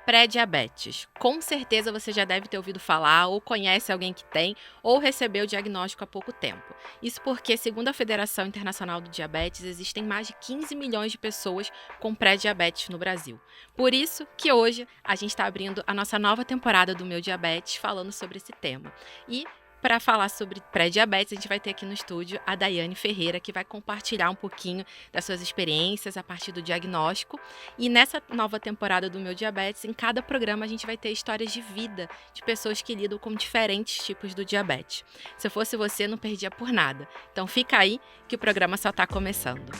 Pré-diabetes. Com certeza você já deve ter ouvido falar, ou conhece alguém que tem, ou recebeu o diagnóstico há pouco tempo. Isso porque, segundo a Federação Internacional do Diabetes, existem mais de 15 milhões de pessoas com pré-diabetes no Brasil. Por isso que hoje a gente está abrindo a nossa nova temporada do Meu Diabetes falando sobre esse tema. E para falar sobre pré-diabetes, a gente vai ter aqui no estúdio a Daiane Ferreira, que vai compartilhar um pouquinho das suas experiências a partir do diagnóstico. E nessa nova temporada do Meu Diabetes, em cada programa a gente vai ter histórias de vida de pessoas que lidam com diferentes tipos do diabetes. Se eu fosse você, não perdia por nada. Então fica aí que o programa só está começando.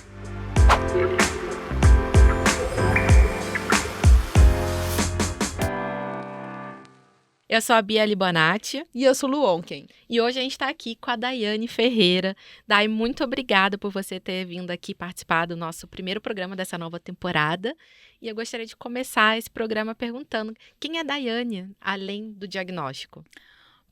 Eu sou a Bia Libonati. E eu sou Lu Onken. E hoje a gente está aqui com a Daiane Ferreira. Dai, muito obrigada por você ter vindo aqui participar do nosso primeiro programa dessa nova temporada. E eu gostaria de começar esse programa perguntando quem é a Daiane, além do diagnóstico?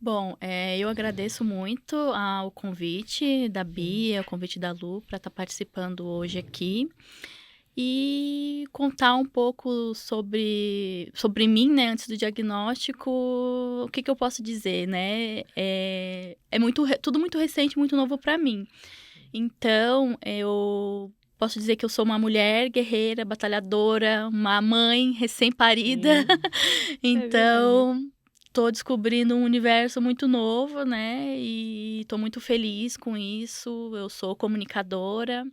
Bom, eu agradeço muito ao convite da Bia, o convite da Lu para estar participando hoje aqui. E contar um pouco sobre mim, né, antes do diagnóstico, o que eu posso dizer, né? Tudo muito recente, muito novo para mim. Então, eu posso dizer que eu sou uma mulher guerreira, batalhadora, uma mãe recém-parida. Então, tô descobrindo um universo muito novo, né? E tô muito feliz com isso. Eu sou comunicadora.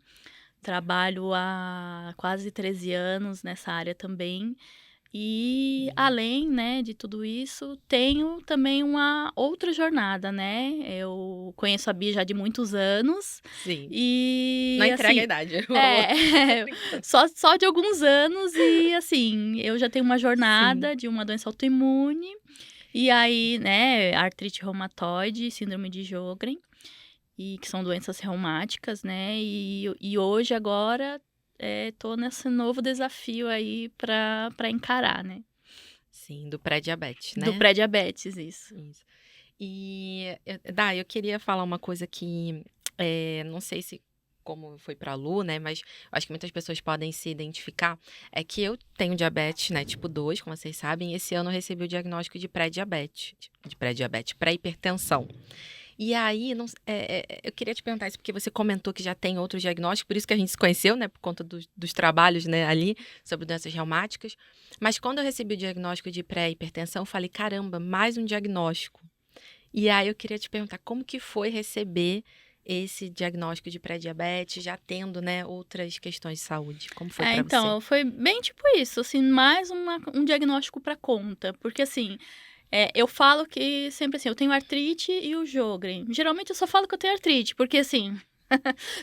Trabalho há quase 13 anos nessa área também. E, além, né, de tudo isso, tenho também uma outra jornada, né? Eu conheço a Bia já de muitos anos. Sim. E, Não entrega assim, a idade. só de alguns anos. E, assim, eu já tenho uma jornada de uma doença autoimune. E aí, né, artrite reumatoide, síndrome de Sjögren. E que são doenças reumáticas, né? E hoje, agora, tô nesse novo desafio aí para encarar, né? Sim, do pré-diabetes, né? Do pré-diabetes, isso. E, eu queria falar uma coisa que, não sei se como foi para a Lu, né? Mas acho que muitas pessoas podem se identificar. É que eu tenho diabetes, né? Tipo 2, como vocês sabem. E esse ano eu recebi o diagnóstico de pré-diabetes. Pré-hipertensão. E aí, eu queria te perguntar isso, porque você comentou que já tem outro diagnóstico, por isso que a gente se conheceu, né, por conta dos trabalhos, né, ali, sobre doenças reumáticas. Mas quando eu recebi o diagnóstico de pré-hipertensão, eu falei, caramba, mais um diagnóstico. E aí eu queria te perguntar, como que foi receber esse diagnóstico de pré-diabetes, já tendo, né, outras questões de saúde? Como foi para você? Então, foi bem tipo isso, assim, mais um diagnóstico para conta, porque assim... eu falo que sempre assim, eu tenho artrite e o Sjögren. Geralmente eu só falo que eu tenho artrite, porque assim,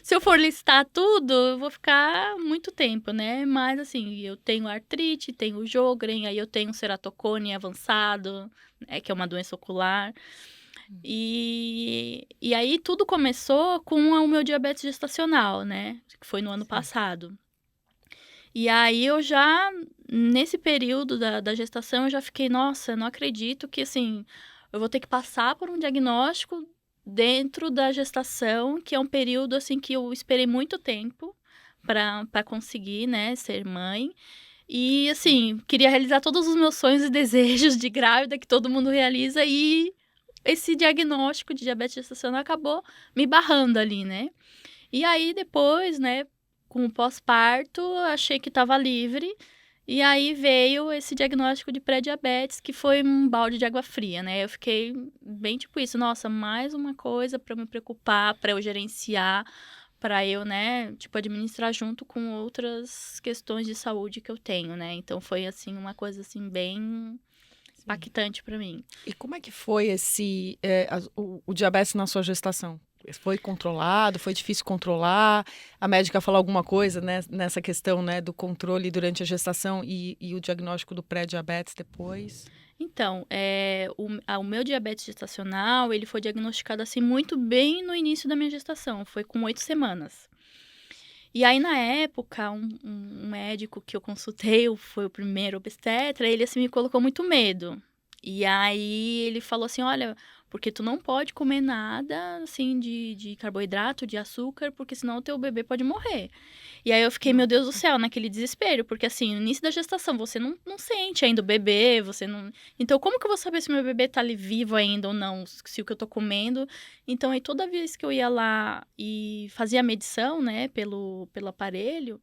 se eu for listar tudo, eu vou ficar muito tempo, né? Mas assim, eu tenho artrite, tenho o Sjögren, aí eu tenho ceratocone avançado, né, que é uma doença ocular. E aí tudo começou com o meu diabetes gestacional, né? Que foi no ano passado. E aí eu já, nesse período da gestação, eu já fiquei, nossa, não acredito que, assim, eu vou ter que passar por um diagnóstico dentro da gestação, que é um período, assim, que eu esperei muito tempo para conseguir, né, ser mãe. E, assim, queria realizar todos os meus sonhos e desejos de grávida que todo mundo realiza e esse diagnóstico de diabetes gestacional acabou me barrando ali, né? E aí, depois, né, com o pós-parto, achei que estava livre. E aí veio esse diagnóstico de pré-diabetes, que foi um balde de água fria, né? Eu fiquei bem tipo isso, nossa, mais uma coisa para me preocupar, para eu gerenciar, para eu, né, tipo, administrar junto com outras questões de saúde que eu tenho, né? Então foi assim uma coisa assim bem impactante para mim. E como é que foi o diabetes na sua gestação? Foi controlado? Foi difícil controlar? A médica falou alguma coisa, né, nessa questão, né, do controle durante a gestação e o diagnóstico do pré-diabetes depois? Então, o meu diabetes gestacional, ele foi diagnosticado assim muito bem no início da minha gestação, foi com 8 semanas. E aí, na época, um médico que eu consultei, foi o primeiro obstetra, ele assim me colocou muito medo. E aí ele falou assim, olha, porque tu não pode comer nada, assim, de carboidrato, de açúcar, porque senão o teu bebê pode morrer. E aí eu fiquei, meu Deus do céu, naquele desespero, porque assim, no início da gestação, você não sente ainda o bebê, você não... Então, como que eu vou saber se meu bebê tá ali vivo ainda ou não, se o que eu tô comendo... Então, aí toda vez que eu ia lá e fazia a medição, né, pelo aparelho,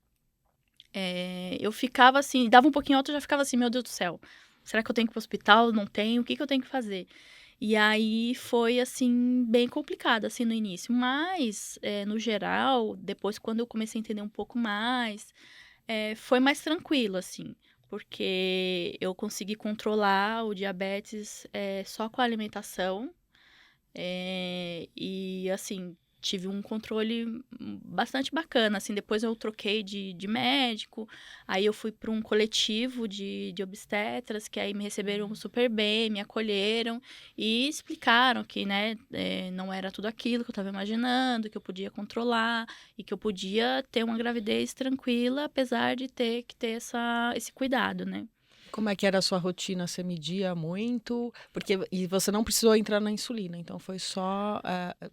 eu ficava assim, dava um pouquinho alto, eu já ficava assim, meu Deus do céu, será que eu tenho que ir pro hospital? Não tenho? O que eu tenho que fazer? E aí foi, assim, bem complicado, assim, no início. Mas, no geral, depois, quando eu comecei a entender um pouco mais, foi mais tranquilo, assim. Porque eu consegui controlar o diabetes só com a alimentação. E, assim, tive um controle bastante bacana, assim, depois eu troquei de médico, aí eu fui para um coletivo de obstetras, que aí me receberam super bem, me acolheram e explicaram que, né, não era tudo aquilo que eu estava imaginando, que eu podia controlar e que eu podia ter uma gravidez tranquila, apesar de ter que ter esse cuidado, né. Como é que era a sua rotina? Você media muito? E você não precisou entrar na insulina, então foi só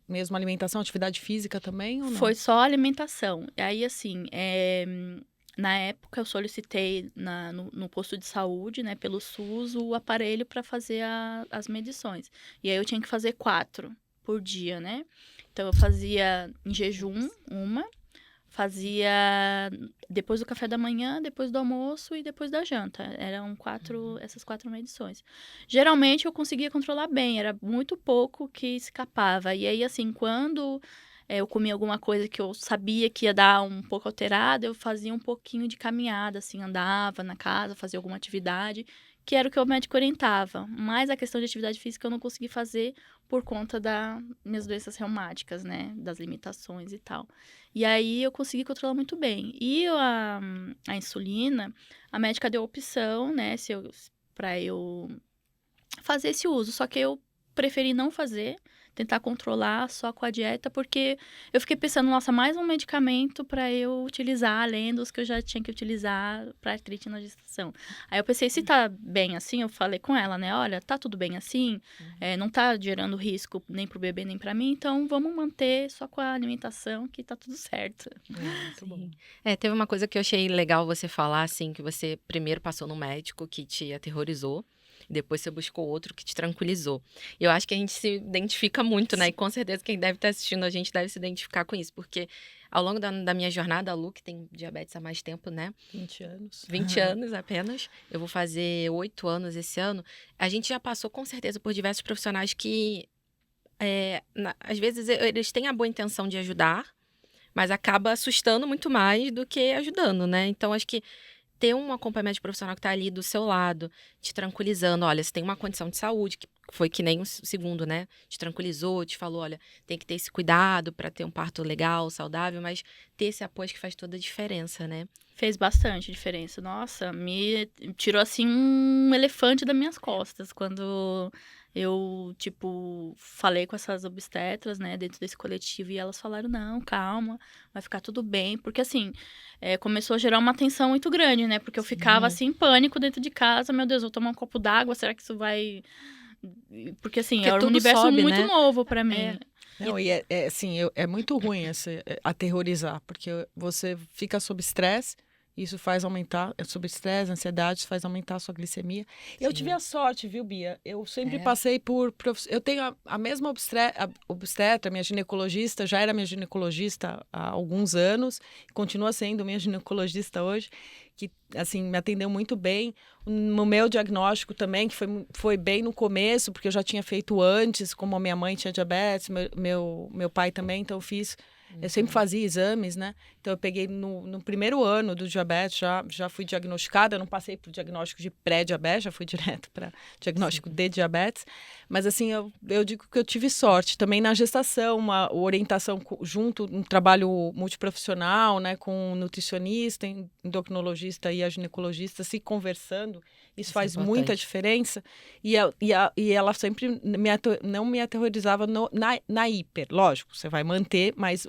mesmo alimentação, atividade física também ou não? Foi só alimentação. E aí, assim, na época eu solicitei no posto de saúde, né, pelo SUS, o aparelho para fazer as medições. E aí eu tinha que fazer 4 por dia, né? Então eu fazia em jejum uma, fazia depois do café da manhã, depois do almoço e depois da janta. Eram essas 4 medições. Geralmente eu conseguia controlar bem, era muito pouco que escapava. E aí, assim, quando eu comia alguma coisa que eu sabia que ia dar um pouco alterada, eu fazia um pouquinho de caminhada, assim, andava na casa, fazia alguma atividade, que era o que o médico orientava. Mas a questão de atividade física eu não consegui fazer por conta das minhas doenças reumáticas, né? Das limitações e tal. E aí eu consegui controlar muito bem. E a insulina, a médica deu a opção, né, para eu fazer esse uso. Só que eu preferi não fazer, tentar controlar só com a dieta, porque eu fiquei pensando, nossa, mais um medicamento para eu utilizar, além dos que eu já tinha que utilizar para artrite na gestação. Aí eu pensei, se tá bem assim, eu falei com ela, né, olha, tá tudo bem assim, não tá gerando risco nem pro bebê nem para mim, então vamos manter só com a alimentação que tá tudo certo. Muito bom. Sim. Teve uma coisa que eu achei legal você falar, assim, que você primeiro passou no médico que te aterrorizou, depois você buscou outro que te tranquilizou. E eu acho que a gente se identifica muito, né? E com certeza quem deve estar assistindo a gente deve se identificar com isso, porque ao longo da minha jornada, a Lu, que tem diabetes há mais tempo, né? 20 anos. 20 anos apenas. Eu vou fazer 8 anos esse ano. A gente já passou, com certeza, por diversos profissionais que, às vezes, eles têm a boa intenção de ajudar, mas acaba assustando muito mais do que ajudando, né? Então, acho que ter um acompanhamento profissional que está ali do seu lado, te tranquilizando, olha, você tem uma condição de saúde, que foi que nem o segundo, né? Te tranquilizou, te falou, olha, tem que ter esse cuidado para ter um parto legal, saudável, mas ter esse apoio que faz toda a diferença, né? Fez bastante diferença. Nossa, me tirou, assim, um elefante das minhas costas quando eu, tipo, falei com essas obstetras, né, dentro desse coletivo, e elas falaram, não, calma, vai ficar tudo bem. Porque, assim, começou a gerar uma tensão muito grande, né, porque eu ficava, assim, em pânico dentro de casa. Meu Deus, vou tomar um copo d'água, será que isso vai... Porque, assim, Porque era um tudo universo sobe, muito né? novo pra mim. Não, assim, é muito ruim aterrorizar, porque você fica sob estresse, isso faz aumentar, sob estresse, ansiedade, isso faz aumentar a sua glicemia. Eu Sim. tive a sorte, viu, Bia? Eu sempre É. passei por... Eu tenho a mesma obstetra, minha ginecologista, já era minha ginecologista há alguns anos, continua sendo minha ginecologista hoje, que, assim, me atendeu muito bem. No meu diagnóstico também, que foi bem no começo, porque eu já tinha feito antes, como a minha mãe tinha diabetes, meu pai também, então eu sempre fazia exames, né? Então eu peguei no primeiro ano do diabetes, já fui diagnosticada, eu não passei por diagnóstico de pré-diabetes, já fui direto para diagnóstico de diabetes. Mas assim, eu digo que eu tive sorte. Também na gestação, uma orientação junto, um trabalho multiprofissional, né? Com um nutricionista, endocrinologista e a ginecologista se conversando. Isso faz muita diferença. E ela sempre não me aterrorizava na hiper. Lógico, você vai manter, mas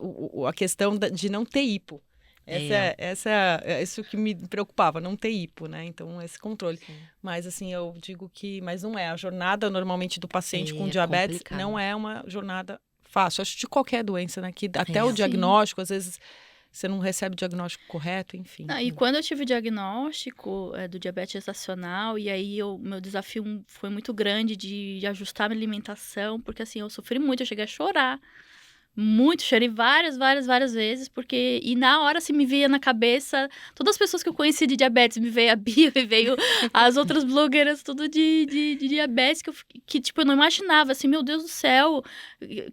a questão de não ter hipo. É isso que me preocupava, não ter hipo, né? Então, esse controle. Sim. Mas, assim, eu digo mas não é. A jornada, normalmente, do paciente com É diabetes complicado. não é uma jornada fácil. Acho que de qualquer doença, né? Que até o Sim. diagnóstico, às vezes, você não recebe o diagnóstico correto, enfim. Não, e quando eu tive o diagnóstico do diabetes gestacional, e aí meu desafio foi muito grande de ajustar minha alimentação, porque assim, eu sofri muito, eu cheguei a chorar. Muito, chorei várias vezes, porque... E na hora, assim, me via na cabeça... Todas as pessoas que eu conheci de diabetes, me veio a Bia, me veio as outras blogueiras, tudo de diabetes, que, tipo, eu não imaginava, assim, meu Deus do céu,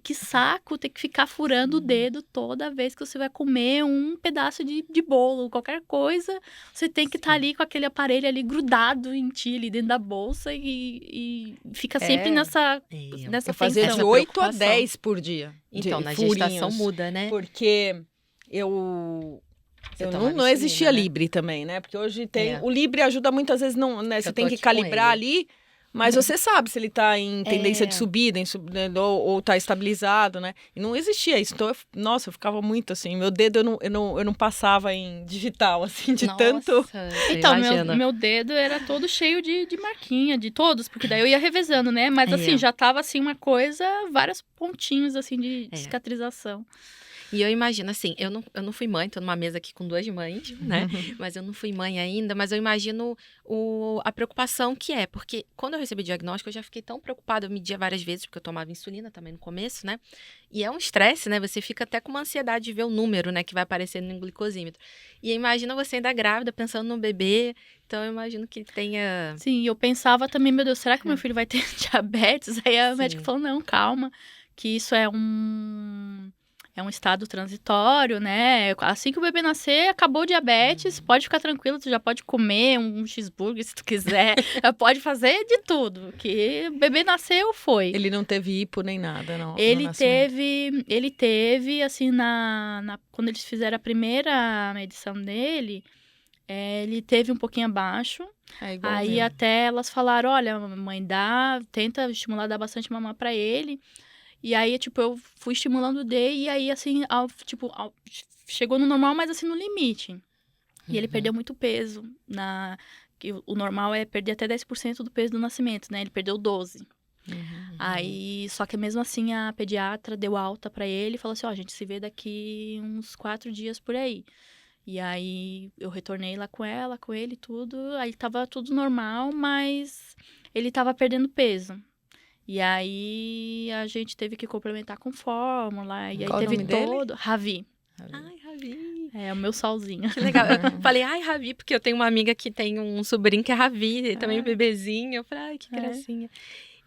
que saco ter que ficar furando o dedo toda vez que você vai comer um pedaço de bolo, qualquer coisa, você tem que estar ali com aquele aparelho ali grudado em ti, ali dentro da bolsa, e fica sempre nessa Eu fazia tensão. de 8 a 10 por dia. Então, na furinhos, gestação muda, né? Porque Você não tomava insulina, existia né? Libre também, né? Porque hoje tem... É. O Libre ajuda muitas vezes, não, né? Você Eu tô tem que aqui com calibrar ele. ali, mas você sabe se ele tá em tendência de subida, né, ou tá estabilizado, né? E não existia isso. Então, eu ficava muito assim. Meu dedo, eu não passava em digital, assim, de tanto... Nossa, Então, imagina. meu dedo era todo cheio de marquinha, de todos, porque daí eu ia revezando, né? Mas assim, já tava assim uma coisa, vários pontinhos assim de cicatrização. E eu imagino, assim, eu não fui mãe, tô numa mesa aqui com 2 mães, né? Mas eu não fui mãe ainda, mas eu imagino a preocupação que é, porque quando eu recebi o diagnóstico, eu já fiquei tão preocupada, eu media várias vezes, porque eu tomava insulina também no começo, né? E é um estresse, né? Você fica até com uma ansiedade de ver o número, né, que vai aparecendo no glicosímetro. E imagina você ainda grávida, pensando no bebê, então eu imagino que tenha... Sim, e eu pensava também, meu Deus, será que meu filho vai ter diabetes? Aí a médica falou, não, calma, que isso é um estado transitório, né? Assim que o bebê nascer, acabou o diabetes, pode ficar tranquilo, tu já pode comer um cheeseburger se tu quiser, pode fazer de tudo, que o bebê nasceu, foi. Ele não teve hipo nem nada, não. Ele teve, assim, quando eles fizeram a primeira medição dele, ele teve um pouquinho abaixo. Aí até elas falaram, olha, mãe, tenta estimular, dar bastante mamar pra ele. E aí, tipo, eu fui estimulando o D e aí, assim, chegou no normal, mas assim, no limite. E ele perdeu muito peso. Que o normal é perder até 10% do peso do nascimento, né? Ele perdeu 12%. Aí, só que mesmo assim, a pediatra deu alta pra ele e falou assim, ó, a gente se vê daqui uns 4 dias por aí. E aí, eu retornei lá com ele, tudo. Aí tava tudo normal, mas ele tava perdendo peso. E aí, a gente teve que complementar com fórmula. E aí, Qual o teve nome dele? Ravi. Ai, Ravi. É o meu solzinho. Que legal. Eu falei, ai, Ravi, porque eu tenho uma amiga que tem um sobrinho que é Ravi, também bebezinho. Eu falei, ai, que gracinha.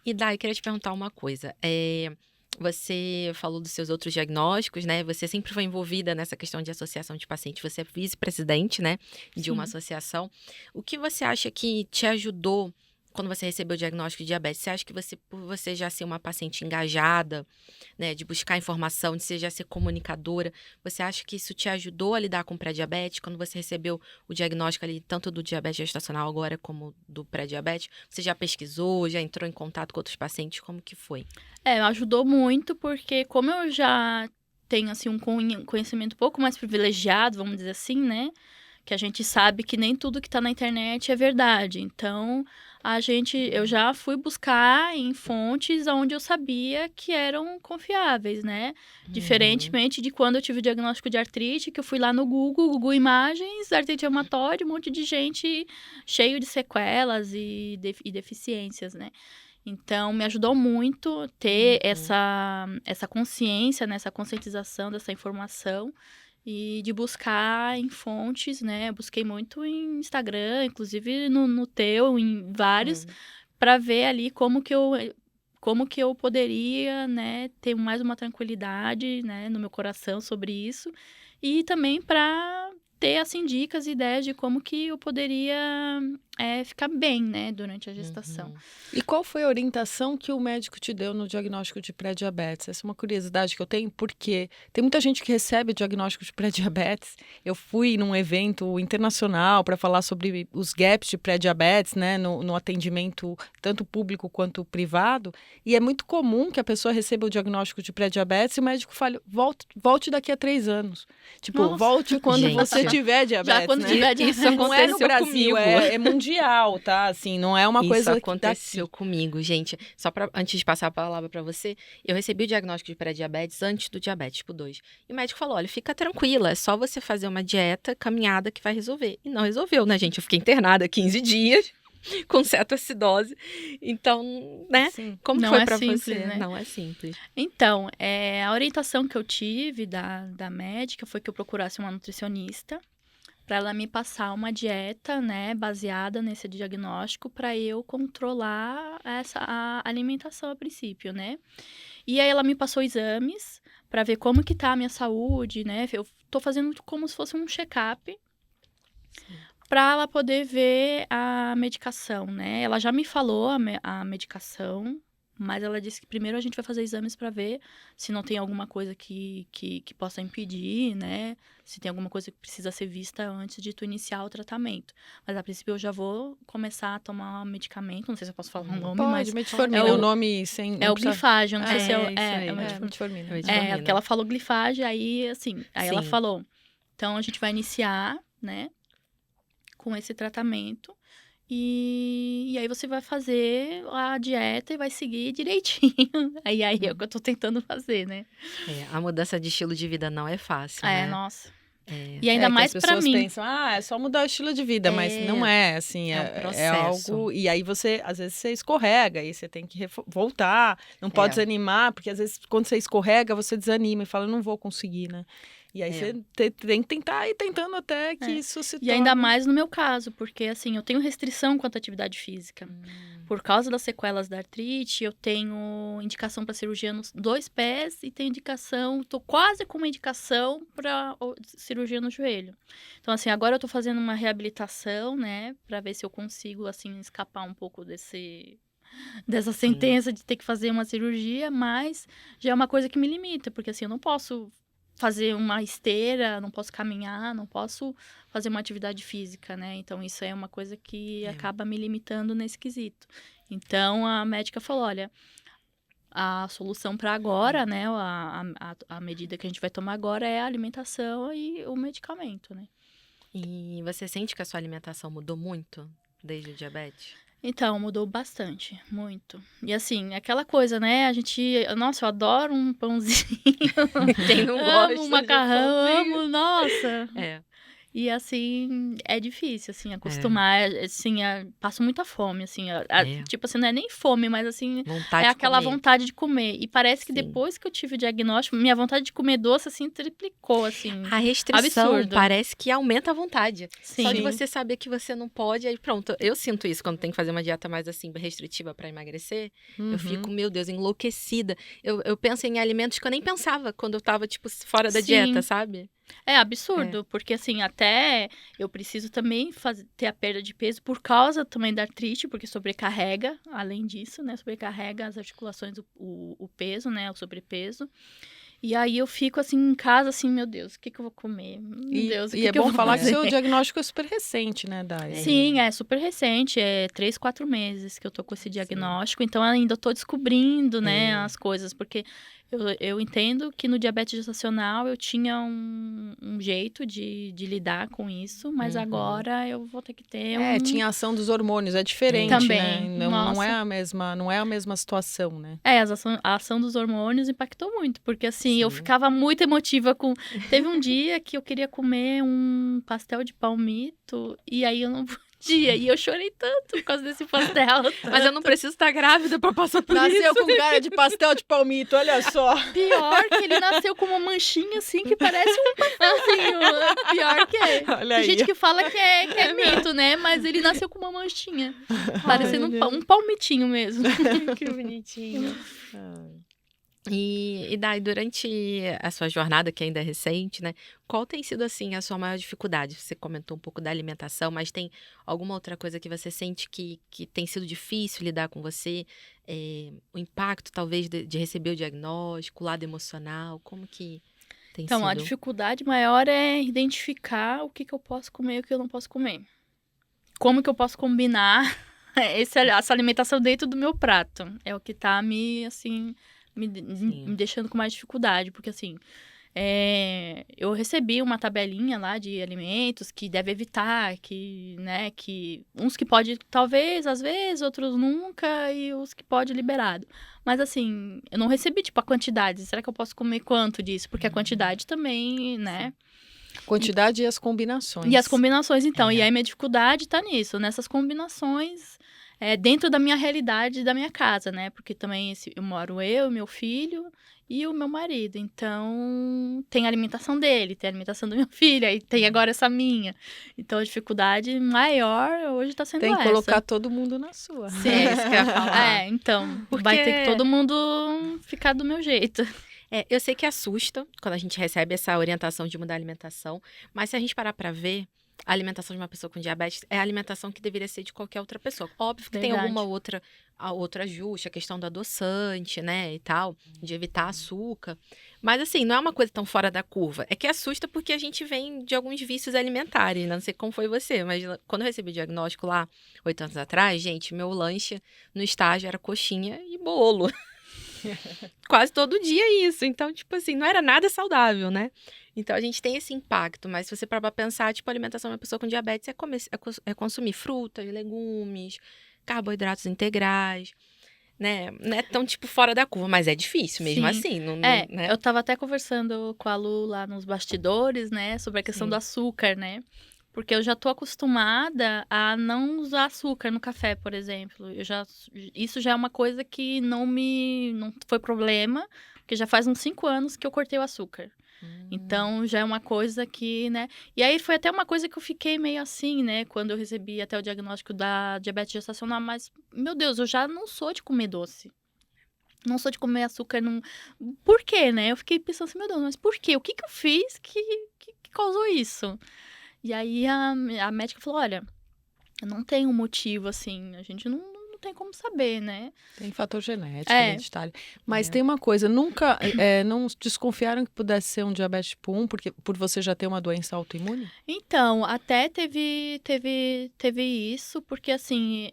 E Dai, eu queria te perguntar uma coisa. Você falou dos seus outros diagnósticos, né? Você sempre foi envolvida nessa questão de associação de pacientes. Você é vice-presidente, né? De uma associação. O que você acha que te ajudou quando você recebeu o diagnóstico de diabetes? Você acha que por você já ser uma paciente engajada, né? De buscar informação, de você já ser comunicadora, você acha que isso te ajudou a lidar com o pré-diabetes? Quando você recebeu o diagnóstico ali, tanto do diabetes gestacional agora como do pré-diabetes, você já pesquisou, já entrou em contato com outros pacientes? Como que foi? Ajudou muito, porque como eu já tenho, assim, um conhecimento um pouco mais privilegiado, vamos dizer assim, né? Que a gente sabe que nem tudo que tá na internet é verdade. Então, eu já fui buscar em fontes onde eu sabia que eram confiáveis, né? Diferentemente de quando eu tive o diagnóstico de artrite, que eu fui lá no Google Imagens, artrite reumatoide, um monte de gente cheio de sequelas e deficiências, né? Então, me ajudou muito ter essa consciência, né, essa conscientização dessa informação e de buscar em fontes, né? Eu busquei muito em Instagram, inclusive no teu, em vários, para ver ali como que eu poderia, né, ter mais uma tranquilidade, né, no meu coração sobre isso. E também para ter, assim, dicas e ideias de como que eu poderia ficar bem, né, durante a gestação. Uhum. E qual foi a orientação que o médico te deu no diagnóstico de pré-diabetes? Essa é uma curiosidade que eu tenho, porque tem muita gente que recebe o diagnóstico de pré-diabetes. Eu fui num evento internacional para falar sobre os gaps de pré-diabetes, né, no atendimento tanto público quanto privado, e é muito comum que a pessoa receba o diagnóstico de pré-diabetes e o médico fale, volte daqui a 3 anos. Tipo, Nossa. volte quando Gente. você tiver diabetes, Já quando né? tiver diabetes. Isso Não é no aconteceu Brasil, comigo. é mundial, tá? Assim, não é uma Isso coisa aconteceu comigo, gente. Só antes de passar a palavra pra você, eu recebi o diagnóstico de pré-diabetes antes do diabetes tipo 2. E o médico falou: olha, fica tranquila, é só você fazer uma dieta, caminhada que vai resolver. E não resolveu, né, gente? Eu fiquei internada 15 dias com cetoacidose. Então, né? Sim. Como Não foi é pra simples, você? né? Não é simples. Então, a orientação que eu tive da médica foi que eu procurasse uma nutricionista para ela me passar uma dieta, né, baseada nesse diagnóstico para eu controlar a alimentação a princípio, né? E aí ela me passou exames para ver como que tá a minha saúde, né? Eu tô fazendo como se fosse um check-up para ela poder ver a medicação, né? Ela já me falou a medicação, mas ela disse que primeiro a gente vai fazer exames para ver se não tem alguma coisa que possa impedir, né? Se tem alguma coisa que precisa ser vista antes de tu iniciar o tratamento. Mas a princípio eu já vou começar a tomar medicamento, não sei se eu posso falar um nome, mas Pode, metformina, é é o- o nome sem... é o glifage, eu não sei se É, é isso aí. o É, metformina. metformina. Metformina. Porque ela falou glifage, aí assim, aí ela Sim. falou, então a gente vai iniciar, né, com esse tratamento e aí você vai fazer a dieta e vai seguir direitinho. Aí é o que eu tô tentando fazer, né? A mudança de estilo de vida não é fácil, É, né? nossa. É. E ainda que mais as pra pessoas mim. pensam, é só mudar o estilo de vida, mas não é, assim, é um é processo. algo... E aí você, às vezes você escorrega, aí você tem que voltar, não pode desanimar, porque às vezes quando você escorrega, você desanima e fala, não vou conseguir, né? E aí você tem que tentar ir tentando até que isso se torne... E ainda mais no meu caso, porque assim, eu tenho restrição quanto à atividade física. Por causa das sequelas da artrite, eu tenho indicação para cirurgia nos 2 pés e tenho indicação, tô quase com uma indicação para cirurgia no joelho. Então assim, agora eu tô fazendo uma reabilitação, né, para ver se eu consigo assim escapar um pouco dessa sentença de ter que fazer uma cirurgia, mas já é uma coisa que me limita, porque assim, eu não posso fazer uma esteira, não posso caminhar, não posso fazer uma atividade física, né? Então, isso é uma coisa que acaba me limitando nesse quesito. Então, a médica falou, olha, a solução para agora, né? A medida que a gente vai tomar agora é a alimentação e o medicamento, né? E você sente que a sua alimentação mudou muito desde o diabetes? Então, mudou bastante, muito. E assim, aquela coisa, né? A gente... Nossa, eu adoro um pãozinho. Quem não gosta amo de macarrão, pãozinho? amo, nossa. É. E assim, é difícil, assim, acostumar, assim, passo muita fome, assim, tipo assim, não é nem fome, mas assim, Vontade é de aquela comer. vontade de comer. E parece que Sim. depois que eu tive o diagnóstico, minha vontade de comer doce, assim, triplicou, assim. A restrição Absurdo. parece que aumenta a vontade. Sim. Só de você saber que você não pode, aí pronto. Eu sinto isso quando tem que fazer uma dieta mais assim, restritiva pra emagrecer. Eu fico, meu Deus, enlouquecida. Eu penso em alimentos que eu nem pensava quando eu tava, tipo, fora da Sim. dieta, sabe? É absurdo, porque assim, até eu preciso também ter a perda de peso por causa também da artrite, porque sobrecarrega, além disso, né? Sobrecarrega as articulações, o peso, né? O sobrepeso. E aí eu fico assim em casa, assim, meu Deus, o que eu vou comer? Meu Deus, o que é que eu bom vou falar que fazer? seu diagnóstico é super recente, né, Dai? Sim, é super recente, é 3, 4 meses que eu tô com esse diagnóstico, então ainda tô descobrindo, né, as coisas, porque eu entendo que no diabetes gestacional eu tinha um jeito de lidar com isso, mas agora eu vou ter que ter tinha a ação dos hormônios, é diferente, Também, né? Não é nossa. a mesma situação, né? A ação dos hormônios impactou muito, porque assim, eu ficava muito emotiva com... Teve um dia que eu queria comer um pastel de palmito, e aí eu não podia, e eu chorei tanto por causa desse pastel. Mas eu não preciso estar grávida pra passar por Nasceu isso. com cara de pastel de palmito, olha só. Pior que ele nasceu com uma manchinha assim, que parece um pastelzinho. Pior que é. Olha Tem aí. gente que fala que é mito, né? Mas ele nasceu com uma manchinha. Parecendo um palmitinho mesmo. Que bonitinho. E daí, durante a sua jornada, que ainda é recente, né? Qual tem sido, assim, a sua maior dificuldade? Você comentou um pouco da alimentação, mas tem alguma outra coisa que você sente que tem sido difícil lidar com você? O impacto, talvez, de receber o diagnóstico, o lado emocional, como que tem Então, a sido? dificuldade maior é identificar o que que eu posso comer e o que eu não posso comer. Como que eu posso combinar essa alimentação dentro do meu prato? É o que tá me, assim, me Sim. deixando com mais dificuldade. Porque, assim, eu recebi uma tabelinha lá de alimentos que deve evitar, que, né, que uns que pode, talvez, às vezes, outros nunca, e os que pode liberado. Mas, assim, eu não recebi, tipo, a quantidade. Será que eu posso comer quanto disso? Porque a quantidade também, né? Quantidade e as E as combinações. combinações, então. E É. aí, minha dificuldade tá nisso, nessas combinações, dentro da minha realidade, da minha casa, né? Porque também eu moro eu, meu filho e o meu marido. Então, tem a alimentação dele, tem a alimentação do meu filho, aí tem agora essa minha. Então, a dificuldade maior hoje tá sendo Tem que essa. colocar todo mundo na sua. Sim. É isso que eu ia falar. Então, Porque vai ter que todo mundo ficar do meu jeito. eu sei que assusta quando a gente recebe essa orientação de mudar a alimentação, mas se a gente parar pra ver, a alimentação de uma pessoa com diabetes é a alimentação que deveria ser de qualquer outra pessoa. Óbvio que tem Verdade. alguma outro ajuste, a questão do adoçante, né, e tal, de evitar açúcar. Mas assim, não é uma coisa tão fora da curva. É que assusta porque a gente vem de alguns vícios alimentares, né? Não sei como foi você, mas quando eu recebi o diagnóstico lá, 8 anos atrás, gente, meu lanche no estágio era coxinha e bolo. Quase todo dia isso. Então, tipo assim, não era nada saudável, né? Então a gente tem esse impacto, mas se você parar pra pensar, tipo, a alimentação de uma pessoa com diabetes é consumir frutas, legumes, carboidratos integrais, né? Não é tão, tipo, fora da curva, mas é difícil mesmo Sim. assim, né? Eu tava até conversando com a Lu lá nos bastidores, né, sobre a questão Sim. do açúcar, né? Porque eu já tô acostumada a não usar açúcar no café, por exemplo. Isso já é uma coisa que não foi problema, porque já faz uns 5 anos que eu cortei o açúcar. Então, já é uma coisa que, né? E aí foi até uma coisa que eu fiquei meio assim, né? Quando eu recebi até o diagnóstico da diabetes gestacional. Mas, meu Deus, eu já não sou de comer doce. Não sou de comer açúcar. Não... Por quê, né? Eu fiquei pensando assim, meu Deus, mas por quê? O que que eu fiz que causou isso? E aí a médica falou, olha, não tem um motivo, assim. A gente não tem como saber, né? Tem fator genético, É. hereditário. Mas É. tem uma coisa, nunca não desconfiaram que pudesse ser um diabetes tipo 1, porque, por você já ter uma doença autoimune? Então, até teve isso, porque assim,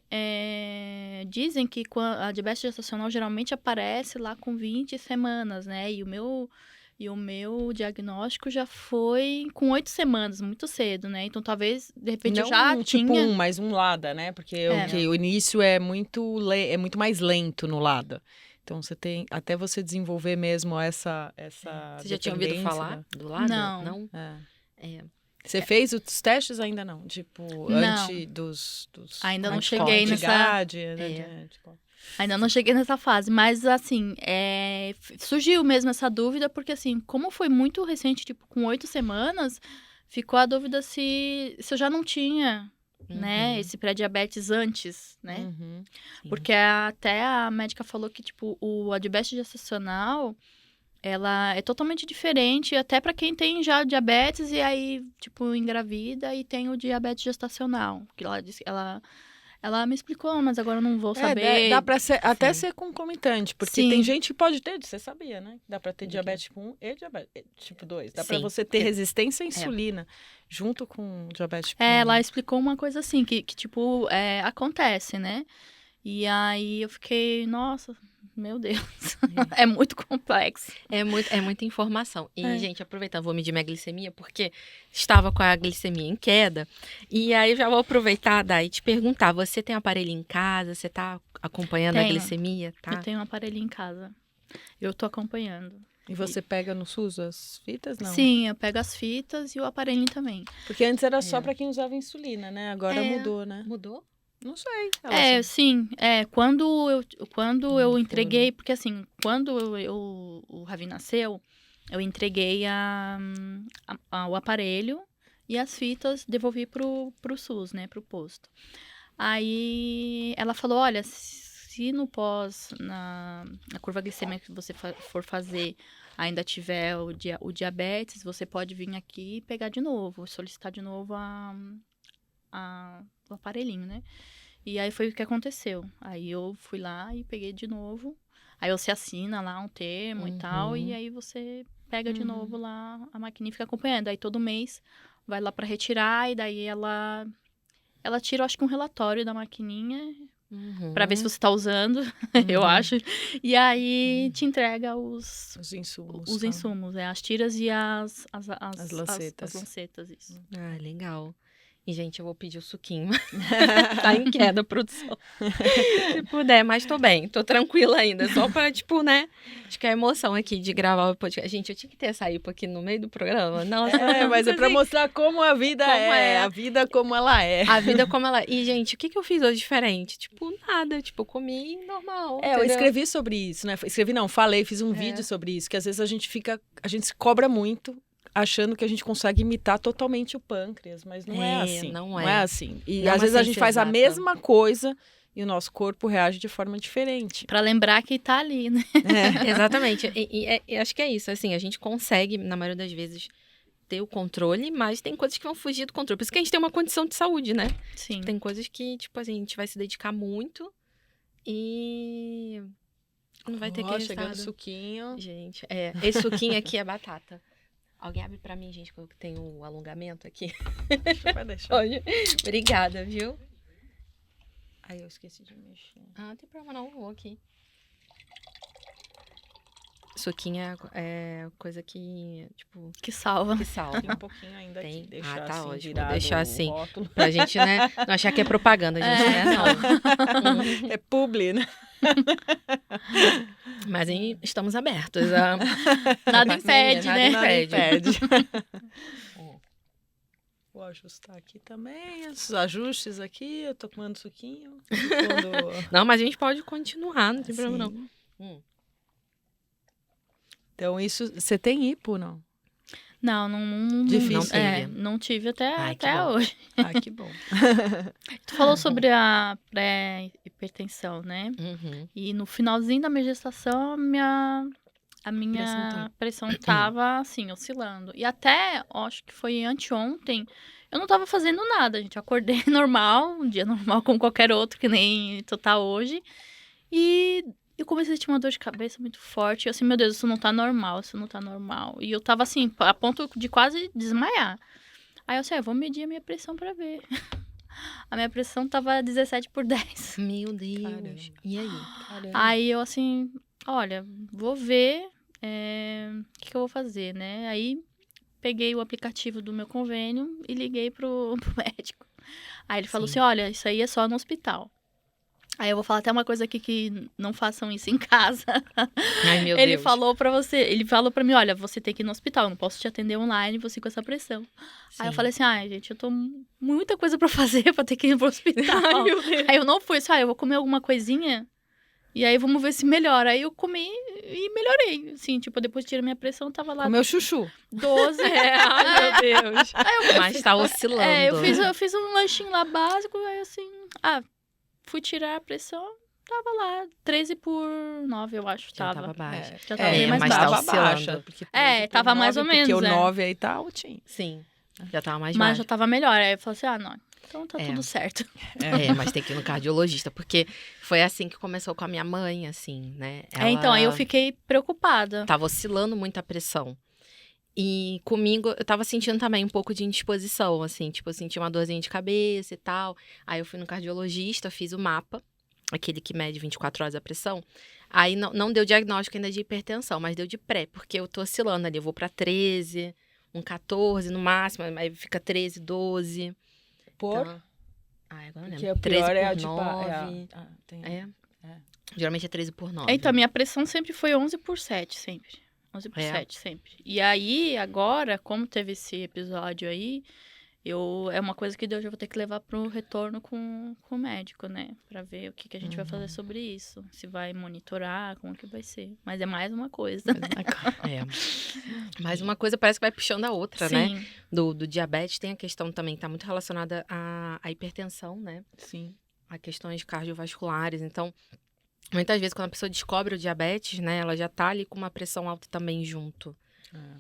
dizem que a diabetes gestacional geralmente aparece lá com 20 semanas, né? E o meu diagnóstico já foi com 8 semanas, muito cedo, né? Então, talvez, de repente, eu Não já um tipo tinha... 1, mas um LADA, né? Porque É. o início é muito mais lento no LADA. Então, você tem, até você desenvolver mesmo essa Você já tinha ouvido dependência falar do lado? Não. Não? É. É. Você fez os testes ainda não? Tipo, Não. antes dos Ainda não anticorpos cheguei de nessa... GAD, Ainda não cheguei nessa fase, mas assim, surgiu mesmo essa dúvida, porque assim, como foi muito recente, tipo, com 8 semanas, ficou a dúvida se eu já não tinha, né, Uhum. esse pré-diabetes antes, né? Uhum. Sim. Porque até a médica falou que, tipo, a diabetes gestacional, ela é totalmente diferente, até para quem tem já diabetes e aí, tipo, engravida e tem o diabetes gestacional. Que ela disse, ela me explicou, mas agora eu não vou saber. Dá pra até Sim. ser concomitante, porque Sim. tem gente que pode ter, você sabia, né? Dá pra ter Do quê? diabetes tipo 1 e diabetes tipo 2. Dá pra Sim, você ter porque- resistência à insulina junto com diabetes tipo 1. Ela explicou uma coisa assim, que tipo, acontece, né? E aí eu fiquei, nossa, meu Deus, é muito complexo. É muita informação. E, É. gente, aproveitando, vou medir minha glicemia, porque estava com a glicemia em queda. E aí já vou aproveitar, Dai, e te perguntar: você tem aparelho em casa? Você tá acompanhando a Tenho. glicemia? Tá? Eu tenho um aparelho em casa. Eu tô acompanhando. E você pega no SUS as fitas? Não. Sim, eu pego as fitas e o aparelhinho também. Porque antes era só É. pra quem usava insulina, né? Agora mudou, né? Mudou? Não sei. Ela só- Sim. Quando eu foi, entreguei, porque assim, quando o Ravi nasceu, eu entreguei o aparelho e as fitas devolvi pro SUS, né, pro posto. Aí ela falou, olha, se se no na curva glicêmica que você for fazer, ainda tiver o diabetes, você pode vir aqui e pegar de novo, solicitar de novo o aparelhinho, né? E aí foi o que aconteceu. Aí eu fui lá e peguei de novo. Aí você assina lá um termo e tal, e aí você pega de novo lá a maquininha e fica acompanhando. Aí todo mês vai lá pra retirar, e daí ela tira, eu acho que um relatório da maquininha, pra ver se você tá usando, eu acho. E aí te entrega os insumos. insumos, as tiras e as lancetas. As lancetas, isso. Ah, legal. E, gente, eu vou pedir o suquinho. Tá em queda, produção. Se puder, mas tô bem. Tô tranquila ainda. Só pra, tipo, né? Acho que a emoção aqui de gravar o podcast. Gente, eu tinha que ter essa IPA aqui no meio do programa. Nossa, Mas é pra assim, mostrar como a vida a vida como ela é. A vida como ela... E, gente, o que eu fiz hoje diferente? Tipo, nada. Tipo, comi normal, eu entendeu? escrevi sobre isso, né? Falei, fiz um vídeo sobre isso, que às vezes a gente se cobra muito, achando que a gente consegue imitar totalmente o pâncreas, mas não é assim. Não é assim. E Não é às uma vezes a gente ciência faz a exata. mesma coisa e o nosso corpo reage de forma diferente. Pra lembrar que tá ali, né? Exatamente. E acho que é isso. Assim, a gente consegue, na maioria das vezes, ter o controle, mas tem coisas que vão fugir do controle. Por isso que a gente tem uma condição de saúde, né? Sim. Tem coisas que, tipo assim, a gente vai se dedicar muito e não vai ter aquele chegando resultado. suquinho. Gente, esse suquinho aqui é batata. Alguém abre pra mim, gente, que eu tenho o alongamento aqui. Vai deixar. Pode. Obrigada, viu? Aí eu esqueci de mexer. Ah, não tem problema não, vou aqui. Suquinho é coisa que, tipo, Que salva. que salva. Tem um pouquinho ainda Tem. aqui. Deixar Tá assim, ótimo. virado Deixar o assim. rótulo. Pra gente, né, não achar que é propaganda, gente, né? Não. É publi, né? Mas estamos abertos a... Nada impede, nada né? impede. Vou ajustar aqui também, os ajustes aqui, eu tô tomando suquinho. Não, mas a gente pode continuar, não tem problema não. Então isso, você tem hipo, não? Não. Difícil. Não teve. Não tive até que bom. hoje. Ah, que bom. Tu falou sobre a pré-hipertensão, né? Uhum. E no finalzinho da minha gestação, a minha pressão tava, assim, oscilando. E até, acho que foi anteontem, eu não tava fazendo nada, gente. Eu acordei normal, um dia normal como qualquer outro, que nem tu tá hoje. E eu comecei a sentir uma dor de cabeça muito forte. E assim, meu Deus, isso não tá normal. E eu tava assim, a ponto de quase desmaiar. Aí eu sei, vou medir a minha pressão pra ver. A minha pressão tava 17/10. Meu Deus. Caramba. E aí? Aí eu assim, olha, vou ver o que eu vou fazer, né? Aí peguei o aplicativo do meu convênio e liguei pro médico. Aí ele falou assim, olha, isso aí é só no hospital. Aí eu vou falar até uma coisa aqui, que não façam isso em casa. Ai, meu Ele Deus. falou pra mim, olha, você tem que ir no hospital, eu não posso te atender online, você com essa pressão. Aí eu falei assim, gente, eu tô muita coisa pra fazer pra ter que ir pro hospital. Ai, meu Deus. Aí eu não fui, eu vou comer alguma coisinha e aí vamos ver se melhora. Aí eu comi e melhorei, assim, tipo, depois tirei minha pressão, tava lá Comeu chuchu. 12. Ai, meu Deus. Mas tá oscilando. Eu fiz um lanchinho lá básico, aí assim, fui tirar a pressão, tava lá, 13/9, eu acho, Já tava. tava baixo. Já tava bem mais mas tá baixo. oscilando. baixa. Porque tava mais ou menos, Porque o 9 aí tá altinho. Sim, já tava mais Mas baixo. já tava melhor. Aí eu falei assim, não, então tá tudo certo. Mas tem que ir no cardiologista, porque foi assim que começou com a minha mãe, assim, né? Então, aí eu fiquei preocupada. Tava oscilando muito a pressão. E comigo, eu tava sentindo também um pouco de indisposição, assim. Tipo, eu senti uma dorzinha de cabeça e tal. Aí eu fui no cardiologista, fiz o mapa, aquele que mede 24 horas a pressão. Aí não deu diagnóstico ainda de hipertensão, mas deu de pré, porque eu tô oscilando ali. Eu vou pra 13, 14 no máximo, aí fica 13, 12. Por? Então, agora não Porque lembro. o pior 13 é a por de 9. tem. Geralmente é 13/9. Então, a minha pressão sempre foi 11/7, sempre. 11/7, sempre. E aí, agora, como teve esse episódio aí, é uma coisa que eu já vou ter que levar pro retorno com o médico, né? Pra ver o que a gente vai fazer sobre isso. Se vai monitorar, como que vai ser. Mas é mais uma coisa, né? Mais uma coisa parece que vai puxando a outra, né? Sim. Do diabetes tem a questão também, tá muito relacionada à hipertensão, né? Sim. A questões cardiovasculares. Então, muitas vezes quando a pessoa descobre o diabetes, né, ela já tá ali com uma pressão alta também junto.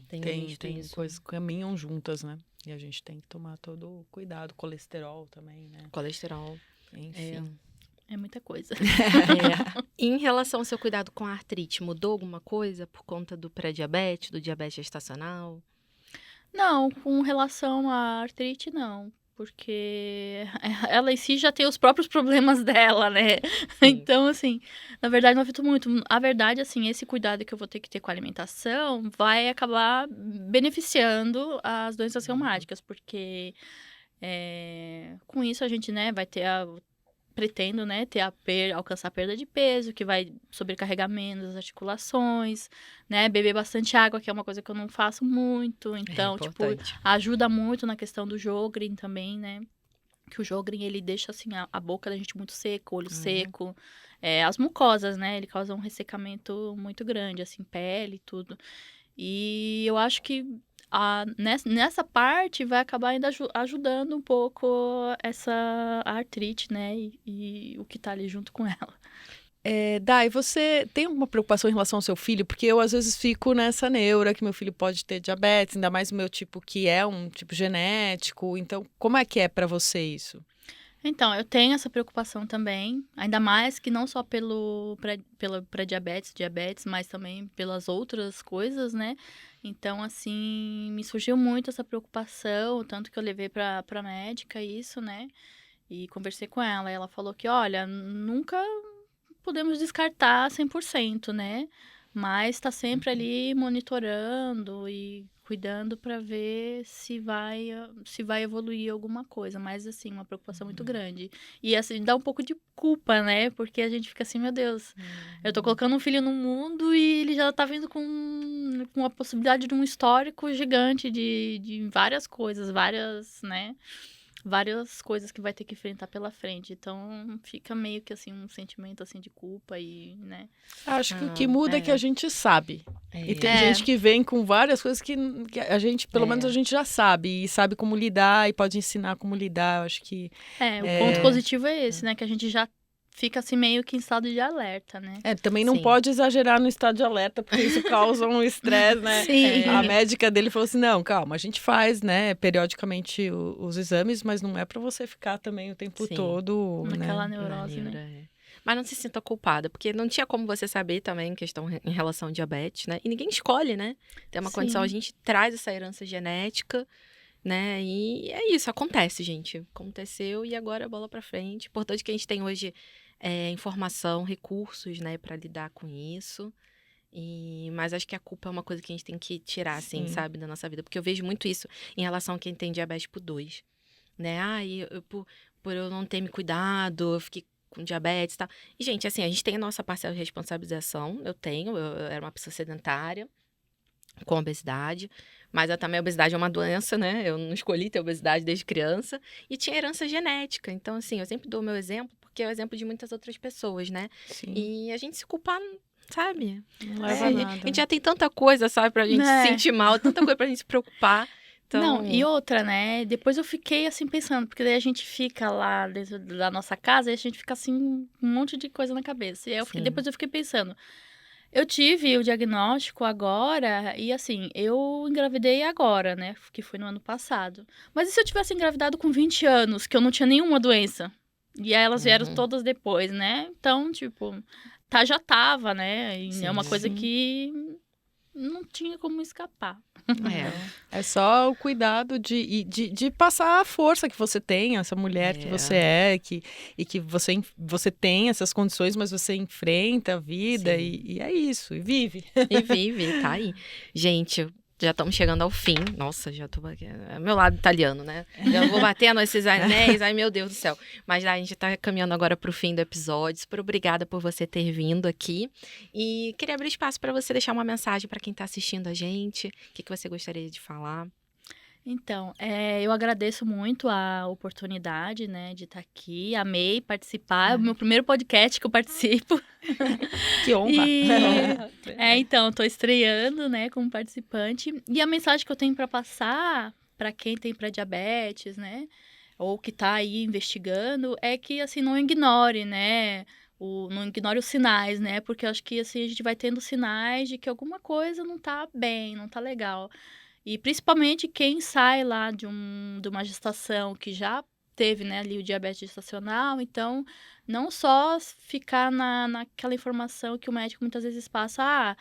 Tem visto Tem isso. coisas que caminham juntas, né? E a gente tem que tomar todo o cuidado, colesterol também, né? Colesterol. Enfim. É muita coisa. É. Em relação ao seu cuidado com a artrite, mudou alguma coisa por conta do pré-diabetes, do diabetes gestacional? Não, com relação à artrite, não. Porque ela em si já tem os próprios problemas dela, né? Então, assim, na verdade não afetou muito. A verdade, assim, esse cuidado que eu vou ter que ter com a alimentação vai acabar beneficiando as doenças reumáticas, porque com isso a gente, né, vai ter pretendo, né, alcançar a perda de peso, que vai sobrecarregar menos as articulações, né, beber bastante água, que é uma coisa que eu não faço muito, então, tipo, ajuda muito na questão do Sjögren também, né, que o Sjögren, ele deixa, assim, a boca da gente muito seca, o olho seco, as mucosas, né, ele causa um ressecamento muito grande, assim, pele e tudo, e eu acho que nessa parte vai acabar ainda ajudando um pouco a artrite, né? E o que tá ali junto com ela. Dai, você tem alguma preocupação em relação ao seu filho? Porque eu, às vezes, fico nessa neura que meu filho pode ter diabetes, ainda mais o meu tipo, que é um tipo genético. Então, como é que é pra você isso? Então, eu tenho essa preocupação também, ainda mais que não só pelo diabetes, mas também pelas outras coisas, né? Então, assim, me surgiu muito essa preocupação, tanto que eu levei pra médica isso, né? E conversei com ela, e ela falou que, olha, nunca podemos descartar 100%, né? Mas tá sempre ali monitorando e cuidando para ver se vai evoluir alguma coisa, mas assim, uma preocupação muito grande. E assim, dá um pouco de culpa, né? Porque a gente fica assim, meu Deus, eu tô colocando um filho no mundo e ele já tá vindo com a possibilidade de um histórico gigante de várias coisas, né? Várias coisas que vai ter que enfrentar pela frente. Então, fica meio que assim, um sentimento assim de culpa e, né? Acho que o que muda é que a gente sabe. E tem É. gente que vem com várias coisas que a gente, pelo menos a gente já sabe. E sabe como lidar e pode ensinar como lidar. Eu acho que... o ponto positivo é esse, né? Que a gente já fica assim meio que em estado de alerta, né? Também não pode exagerar no estado de alerta, porque isso causa um estresse, né? Sim. A médica dele falou assim, não, calma, a gente faz, né, periodicamente os exames, mas não é pra você ficar também o tempo todo, naquela né? neurose, né? Mas não se sinta culpada, porque não tinha como você saber também questão em relação ao diabetes, né? E ninguém escolhe, né? Tem uma condição, a gente traz essa herança genética, né? E é isso, acontece, gente. Aconteceu e agora a bola pra frente. Importante que a gente tem hoje informação, recursos, né, para lidar com isso. Mas acho que a culpa é uma coisa que a gente tem que tirar, assim, sabe, da nossa vida. Porque eu vejo muito isso em relação a quem tem diabetes tipo 2, né? Por eu não ter me cuidado, eu fiquei com diabetes e tal. E, gente, assim, a gente tem a nossa parcela de responsabilização. Eu era uma pessoa sedentária, com obesidade. Mas também a obesidade é uma doença, né? Eu não escolhi ter obesidade desde criança. E tinha herança genética. Então, assim, eu sempre dou o meu exemplo, porque é o exemplo de muitas outras pessoas, né? Sim. E a gente se culpar, sabe? Não leva a nada. A gente já tem tanta coisa, sabe, pra gente se sentir mal, tanta coisa pra gente se preocupar. Então... Não, e outra, né? Depois eu fiquei assim pensando, porque daí a gente fica lá dentro da nossa casa e a gente fica assim, um monte de coisa na cabeça. E depois eu fiquei pensando. Eu tive o diagnóstico agora e, assim, eu engravidei agora, né? Que foi no ano passado. Mas e se eu tivesse engravidado com 20 anos, que eu não tinha nenhuma doença? E aí elas vieram todas depois, né? Então, tipo, já tava, né? E é uma coisa que não tinha como escapar. É só o cuidado de passar a força que você tem, essa mulher que você é, e que você tem essas condições, mas você enfrenta a vida e é isso, e vive. E vive, tá aí. Gente, já estamos chegando ao fim. Nossa, já tô... É meu lado italiano, né? Já vou batendo esses anéis, ai meu Deus do céu. Mas a gente tá caminhando agora pro fim do episódio. Super obrigada por você ter vindo aqui. E queria abrir espaço para você deixar uma mensagem para quem tá assistindo a gente. O que você gostaria de falar? Então, eu agradeço muito a oportunidade, né, de estar aqui. Amei participar. É o meu primeiro podcast que eu participo. Que honra! Então, estou estreando, né, como participante. E a mensagem que eu tenho para passar para quem tem pré-diabetes, né, ou que está aí investigando, é que, assim, não ignore, né, não ignore os sinais, né? Porque eu acho que assim, a gente vai tendo sinais de que alguma coisa não tá bem, não tá legal. E principalmente quem sai lá de uma gestação que já teve, né, ali o diabetes gestacional, então não só ficar naquela informação que o médico muitas vezes passa,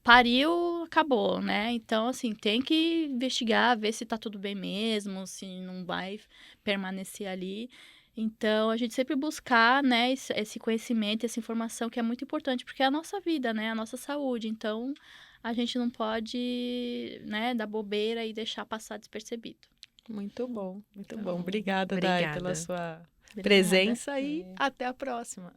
pariu, acabou, né? Então, assim, tem que investigar, ver se tá tudo bem mesmo, se não vai permanecer ali. Então, a gente sempre buscar, né, esse conhecimento, essa informação que é muito importante, porque é a nossa vida, né, a nossa saúde. Então, a gente não pode, né, dar bobeira e deixar passar despercebido. Muito bom, muito Então, bom. Obrigada, Dai, pela obrigada. sua Obrigada. presença e até a próxima.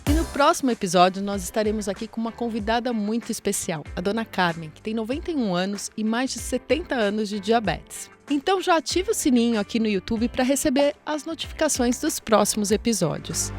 E no próximo episódio, nós estaremos aqui com uma convidada muito especial, a Dona Carmen, que tem 91 anos e mais de 70 anos de diabetes. Então já ative o sininho aqui no YouTube para receber as notificações dos próximos episódios.